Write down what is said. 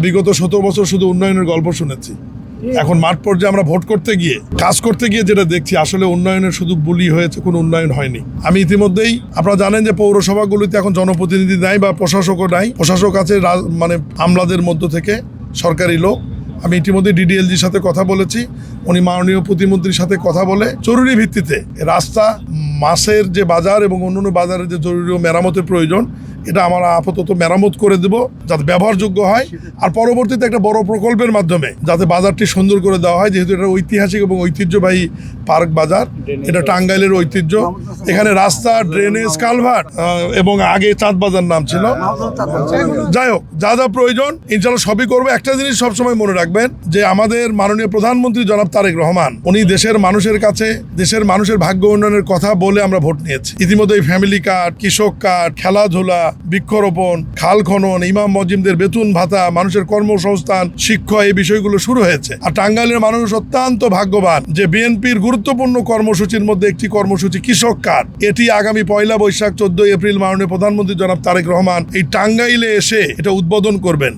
বিগত 17 বছর শুধু উন্নয়নের গল্প শুনেছি। এখন মাঠ পর্যায়ে আমরা ভোট করতে গিয়ে কাজ করতে গিয়ে যেটা দেখছি আসলে উন্নয়নের শুধু বুলি হয়েছে, কোনো উন্নয়ন হয়নি। আমি ইতিমধ্যেই আপনারা জানেন যে পৌরসভাগুলিতে এখন জনপ্রতিনিধি নাই বা প্রশাসকও নাই। প্রশাসক আছে মানে আমলাদের মধ্য থেকে সরকারি লোক। আমি ইতিমধ্যে ডিডিএলজির সাথে কথা বলেছি, উনি মাননীয় প্রতিমন্ত্রীর সাথে কথা বলে জরুরি ভিত্তিতে রাস্তা, মাছের যে বাজার এবং অন্যান্য বাজারের যে জরুরি মেরামতের প্রয়োজন, এটা আমরা আপাতত মেরামত করে দেব যাতে ব্যবহারযোগ্য হয়। আর পরবর্তীতে একটা বড় প্রকল্পের মাধ্যমে যাতে বাজারটি সুন্দর করে দেওয়া হয়, যেহেতু এটা ঐতিহাসিক এবং ঐতিহ্যবাহী পার্ক বাজার, এটা টাঙ্গাইলের ঐতিহ্য। এখানে রাস্তা, ড্রেনেজ, কালভার্ট এবং আগে চাঁদ বাজার নাম ছিল। যাই হোক, যা যা প্রয়োজন ইনশাল্লাহ সবই করবো। একটা জিনিস সবসময় মনে রাখবেন যে আমাদের মাননীয় প্রধানমন্ত্রী জনাব তারেক রহমান, উনি দেশের মানুষের কাছে দেশের মানুষের ভাগ্য উন্নয়নের কথা বলে আমরা ভোট নিয়েছি। ইতিমধ্যে ফ্যামিলি কার্ড, কৃষক কার্ড, খেলাধুলা, বৃক্ষরোপণ, খাল খনন, ইমাম মজিমদের বেতন ভাতা, মানুষের কর্মসংস্থান, শিক্ষা, এই বিষয়গুলো শুরু হয়েছে। আর টাঙ্গাইলের মানুষ অত্যন্ত ভাগ্যবান যে বিএনপির গুরুত্বপূর্ণ কর্মসূচির মধ্যে একটি কর্মসূচি কৃষক কার্ড, এটি আগামী 1 বৈশাখ 14 এপ্রিল মাননীয় প্রধানমন্ত্রী জনাব তারেক রহমান এই টাঙ্গাইলে এসে এটা উদ্বোধন করবেন।